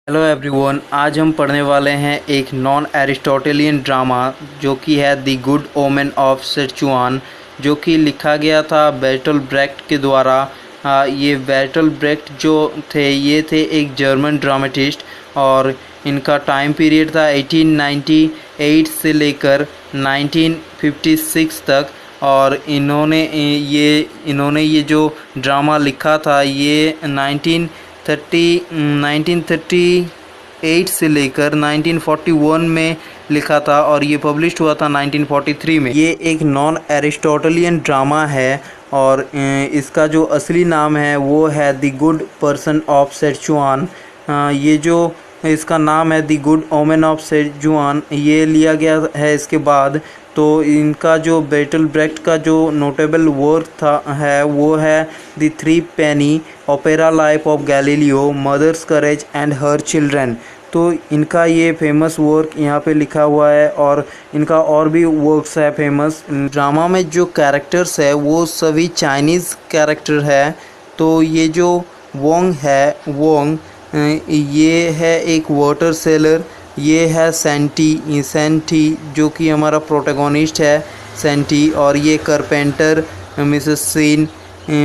Hello everyone, आज हम पढ़ने वाले हैं एक नॉन एरिस्टोटेलियन ड्रामा जो कि है the good omen of Sichuan, जो कि लिखा गया था बेर्टोल्ट ब्रेख्ट के द्वारा। ये बेर्टोल्ट ब्रेख्ट जो थे ये थे एक जर्मन ड्रामेटिस्ट और इनका टाइम पीरियड था 1898 से लेकर 1956 तक। और इन्होंने ये जो ड्रामा लिखा था ये 1938 से लेकर 1941 में लिखा था और ये पब्लिश हुआ था 1943 में। ये एक नॉन एरिस्टोटेलियन ड्रामा है और इसका जो असली नाम है वो है the good person of Sichuan. ये जो इसका नाम है the good omen of Sichuan, ये लिया गया है इसके बाद। तो इनका जो बेर्टोल्ट ब्रेख्ट का जो नोटेबल वर्क है वो है the three penny opera life of Galileo, mother's courage and her children. तो इनका ये फेमस वर्क यहाँ पे लिखा हुआ है और इनका और भी वर्क्स है फेमस। ड्रामा में जो कैरेक्टर्स है वो सभी चाइनीज़ कैरेक्टर है। तो ये जो वोंग है, ये है एक वाटर सेलर। ये है सेंटी जो कि हमारा प्रोटैगनिस्ट है सेंटी। और ये कारपेंटर मिसेस सिन,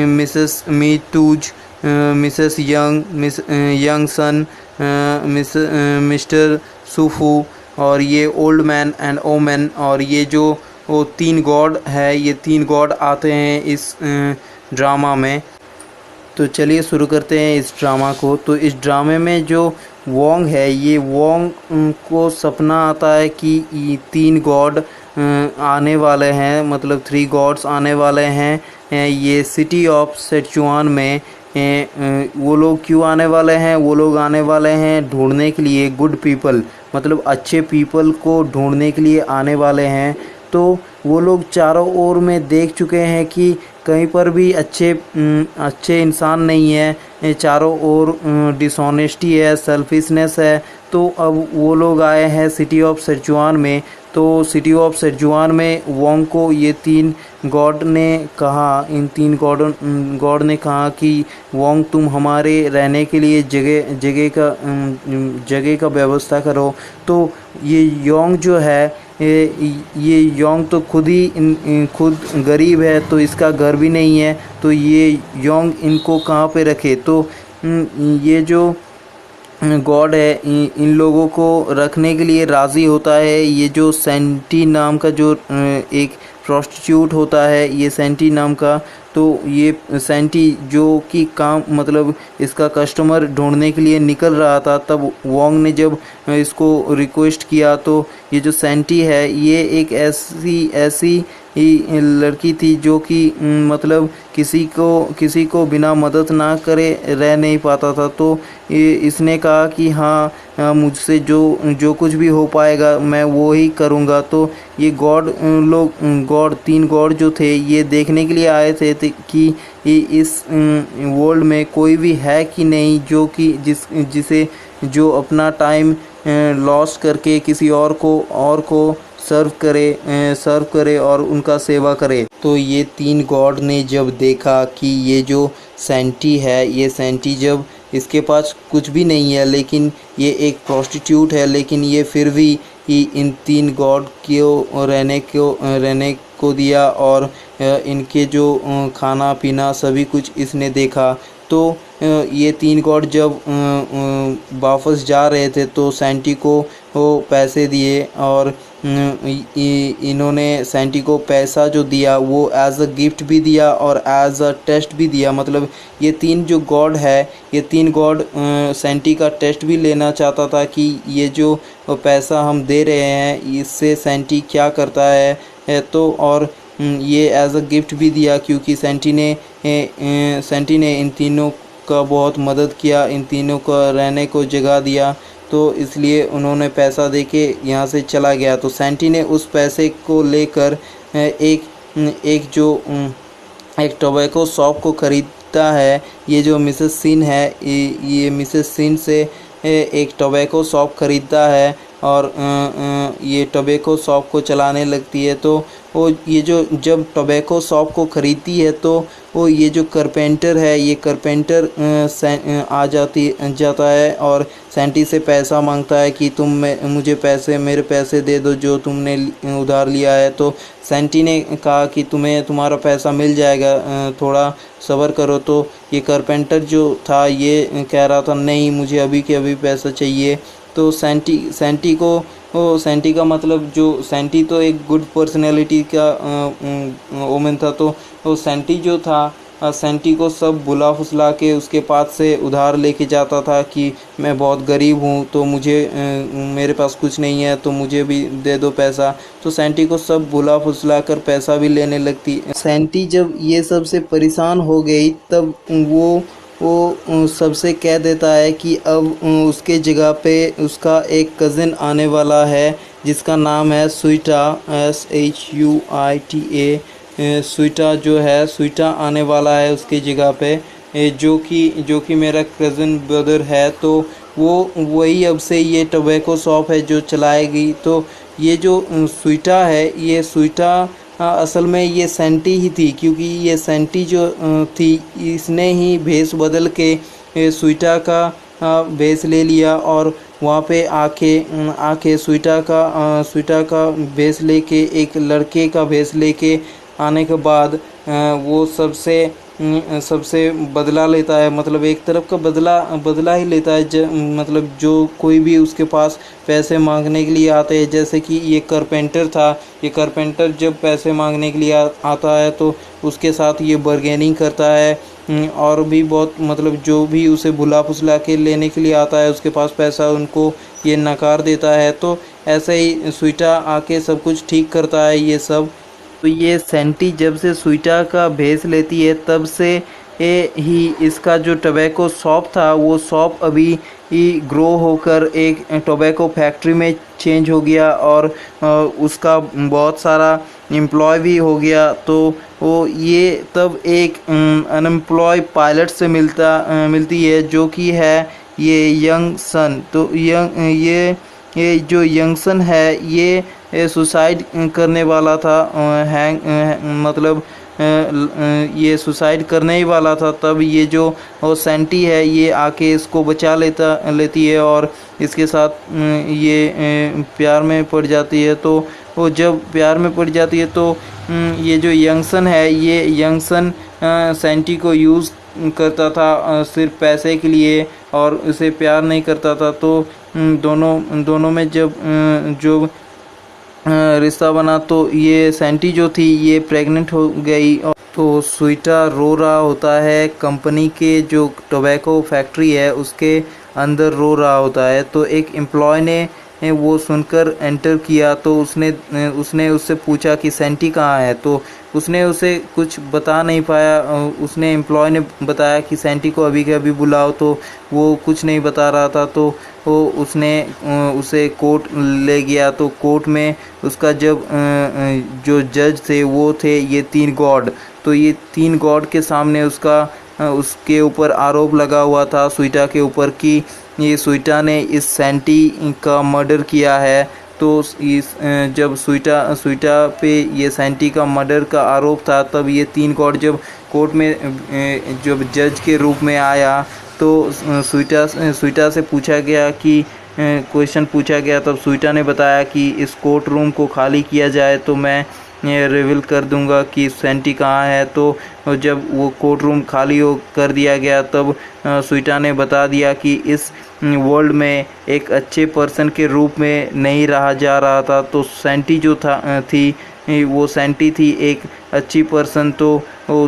मिसेस मीटूज, मिसेस यंगसन, मिस्टर सुफू, और ये ओल्ड मैन एंड ओमेन। और ये जो वो तीन गॉड है, ये तीन गॉड आते हैं इस ड्रामा में। तो चलिए शुरू करते हैं इस ड्रामा को। तो इस ड्रामे में जो वोंग है, ये वोंग को सपना आता है कि ये तीन गॉड आने वाले हैं, मतलब थ्री गॉड्स आने वाले हैं ये सिटी ऑफ सिचुआन में। वो लोग क्यों आने वाले हैं? वो लोग आने वाले हैं ढूंढने के लिए गुड पीपल, मतलब अच्छे पीपल को ढूंढने के लिए आने वाले हैं। तो वो लोग चारों ओर में देख चुके हैं कि कहीं पर भी अच्छे इंसान नहीं है, चारों ओर डिसऑनेस्टी है, सेल्फिशनेस है। तो अब वो लोग आए हैं सिटी ऑफ सिचुआन में। तो सिटी ऑफ सिचुआन में वोंग को ये तीन गॉड ने कहा, इन तीन गॉड ने कहा कि वोंग तुम हमारे रहने के लिए जगह का व्यवस्था करो। तो ये योंग जो है, ये योंग तो खुद गरीब है, तो इसका घर भी नहीं है। तो ये योंग इनको कहाँ पे रखे? तो ये जो गॉड है इन लोगों को रखने के लिए राज़ी होता है। ये जो सेंटी नाम का जो एक प्रोस्टिट्यूट होता है, ये सेंटी नाम का, तो ये सेंटी जो कि काम मतलब इसका कस्टमर ढूंढने के लिए निकल रहा था, तब वोंग ने जब इसको रिक्वेस्ट किया तो ये जो सेंटी है ये एक ऐसी ही लड़की थी जो कि मतलब किसी को बिना मदद ना करे रह नहीं पाता था। तो इसने कहा कि हाँ मुझसे जो कुछ भी हो पाएगा मैं वो ही करूँगा। तो ये तीन गॉड जो थे ये देखने के लिए आए थे कि इस वर्ल्ड में कोई भी है कि नहीं जो कि जो अपना टाइम लॉस करके किसी और को सर्व करे और उनका सेवा करे। तो ये तीन गॉड ने जब देखा कि ये जो सेंटी है, ये सेंटी जब इसके पास कुछ भी नहीं है, लेकिन ये एक प्रोस्टिट्यूट है, लेकिन ये फिर भी इन तीन गॉड को रहने को दिया और इनके जो खाना पीना सभी कुछ इसने देखा। तो ये तीन गॉड जब वापस जा रहे थे तो सेंटी को वो पैसे दिए और इन्होंने सेंटी को पैसा जो दिया वो एज अ गिफ्ट भी दिया और एज अ टेस्ट भी दिया। मतलब ये तीन जो गॉड है, ये तीन गॉड सेंटी का टेस्ट भी लेना चाहता था कि ये जो पैसा हम दे रहे हैं इससे सेंटी क्या करता है। तो और ये एज अ गिफ्ट भी दिया क्योंकि सेंटी ने इन तीनों का बहुत मदद किया, इन तीनों का रहने को जगह दिया। तो इसलिए उन्होंने पैसा देके यहाँ से चला गया। तो सेंटी ने उस पैसे को लेकर एक टोबैको शॉप को ख़रीदता है। ये जो मिसेस सिन है, ये मिसेस सिन से एक टोबैको शॉप ख़रीदता है और ये टोबैको शॉप को चलाने लगती है। तो वो ये जो जब टोबैको शॉप को ख़रीदती है तो वो ये जो कारपेंटर है, ये कारपेंटर आ जाता है और सैंटी से पैसा मांगता है कि मुझे मेरे पैसे दे दो जो तुमने उधार लिया है। तो सैंटी ने कहा कि तुम्हारा पैसा मिल जाएगा, थोड़ा सब्र करो। तो ये कारपेंटर जो था ये कह रहा था नहीं, मुझे अभी के अभी पैसा चाहिए। तो सैंटी का मतलब जो सैंटी तो एक गुड पर्सनैलिटी का वोमेन था। तो सैंटी जो था, सैंटी को सब बुला फुसला के उसके पास से उधार लेके जाता था कि मैं बहुत गरीब हूँ, तो मेरे पास कुछ नहीं है, तो मुझे भी दे दो पैसा। तो सैंटी को सब बुला फुसला कर पैसा भी लेने लगती। सैंटी जब ये सब से परेशान हो गई तब वो सबसे कह देता है कि अब उसके जगह पे उसका एक कज़िन आने वाला है जिसका नाम है स्वीटा, SHUITA। स्वीटा आने वाला है उसकी जगह पे, जो कि मेरा कज़न ब्रदर है। तो वो वही अब से ये टोबैको शॉप है जो चलाएगी। तो ये जो स्वीटा है, ये स्वीटा असल में ये सैंटी ही थी, क्योंकि ये सैंटी जो थी इसने ही भेष बदल के स्वीटा का भेष ले लिया और वहाँ पे आके स्वीटा का भेष लेके, एक लड़के का भेष लेके आने के बाद वो सबसे बदला लेता है। मतलब एक तरफ का बदला ही लेता है। मतलब जो कोई भी उसके पास पैसे मांगने के लिए आते हैं, जैसे कि ये कारपेंटर था, ये कारपेंटर जब पैसे मांगने के लिए आता है तो उसके साथ ये बार्गेनिंग करता है। और भी बहुत, मतलब जो भी उसे बुला फुसला के लेने के लिए आता है उसके पास पैसा, उनको ये नकार देता है। तो ऐसे ही स्वीटा आके सब कुछ ठीक करता है ये सब। तो ये सैंटी जब से स्वीटा का भेष लेती है तब से ही इसका जो टोबैको शॉप था वो शॉप अभी ही ग्रो होकर एक टोबैको फैक्ट्री में चेंज हो गया और उसका बहुत सारा एम्प्लॉय भी हो गया। तो वो ये तब एक अनएम्प्लॉय पायलट से मिलती है जो कि है ये यंग सन। तो ये जो यंगसन है ये सुसाइड करने वाला था, मतलब ये सुसाइड करने ही वाला था। तब ये जो सैंटी है ये आके इसको बचा लेती है और इसके साथ ये प्यार में पड़ जाती है। तो वो जब प्यार में पड़ जाती है तो ये जो यंगसन है, ये यंगसन सैंटी को यूज़ करता था सिर्फ पैसे के लिए और उसे प्यार नहीं करता था। तो दोनों में जब रिश्ता बना तो ये सैंटी जो थी ये प्रेग्नेंट हो गई। तो स्वीटा रो रहा होता है, कंपनी के जो टोबैको फैक्ट्री है उसके अंदर रो रहा होता है। तो एक एम्प्लॉय ने वो सुनकर एंटर किया। तो उसने उससे पूछा कि सैंटी कहाँ है। तो उसने उसे कुछ बता नहीं पाया। उसने एम्प्लॉय ने बताया कि सैंटी को अभी के अभी बुलाओ। तो वो कुछ नहीं बता रहा था। तो उसने उसे कोर्ट ले गया। तो कोर्ट में उसका जो जज थे वो थे ये 3 गॉड। तो ये 3 गॉड के सामने उसके ऊपर आरोप लगा हुआ था स्वीटा के ऊपर कि ये स्वीटा ने इस सैंटी का मर्डर किया है। तो जब स्वीटा पे ये सैंटी का मर्डर का आरोप था तब ये 3 गॉड जब कोर्ट में जब जज के रूप में आया तो स्वीटा से पूछा गया कि क्वेश्चन पूछा गया। तब स्वीटा ने बताया कि इस कोर्ट रूम को खाली किया जाए तो मैं रिवील कर दूंगा कि सैंटी कहाँ है। तो जब वो कोर्ट रूम खाली कर दिया गया तब स्वीटा ने बता दिया कि इस वर्ल्ड में एक अच्छे पर्सन के रूप में नहीं रहा जा रहा था। तो सैंटी जो थी वो सैंटी थी एक अच्छी पर्सन। तो वो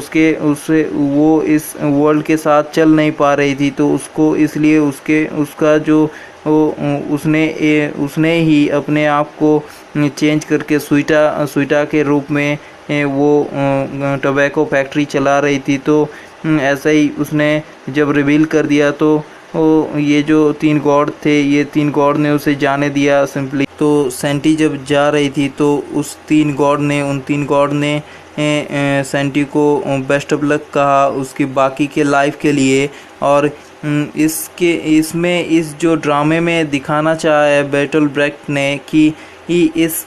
इस वर्ल्ड के साथ चल नहीं पा रही थी। तो उसको इसलिए उसका जो उसने ही अपने आप को चेंज करके स्वीटा के रूप में वो टोबैको फैक्ट्री चला रही थी। तो ऐसा ही उसने जब रिवील कर दिया तो ये जो 3 गॉड थे ये 3 गॉड ने उसे जाने दिया सिंपली। तो सैंटी जब जा रही थी तो उन 3 गॉड ने सैंटी को बेस्ट ऑफ लक कहा उसकी बाकी के लाइफ के लिए। और इसमें इस जो ड्रामे में दिखाना चाहा है बर्टोल्ट ब्रेक्ट ने कि इस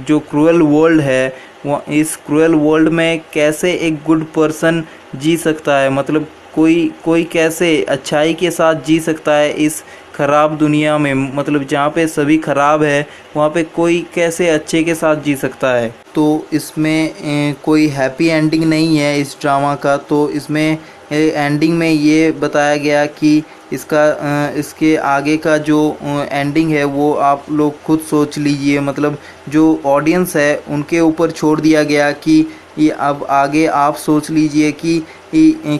जो क्रूअल वर्ल्ड है वो इस क्रूअल वर्ल्ड में कैसे एक गुड पर्सन जी सकता है, मतलब कोई कैसे अच्छाई के साथ जी सकता है इस ख़राब दुनिया में, मतलब जहाँ पे सभी ख़राब है वहाँ पे कोई कैसे अच्छे के साथ जी सकता है। तो इसमें कोई हैप्पी एंडिंग नहीं है इस ड्रामा का। तो इसमें एंडिंग में ये बताया गया कि इसके आगे का जो एंडिंग है वो आप लोग खुद सोच लीजिए, मतलब जो ऑडियंस है उनके ऊपर छोड़ दिया गया कि ये अब आगे आप सोच लीजिए कि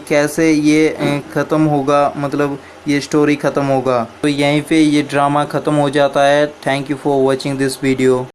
कैसे ये ख़त्म होगा, मतलब ये स्टोरी ख़त्म होगा। तो यहीं पे ये ड्रामा ख़त्म हो जाता है। Thank you for watching this video.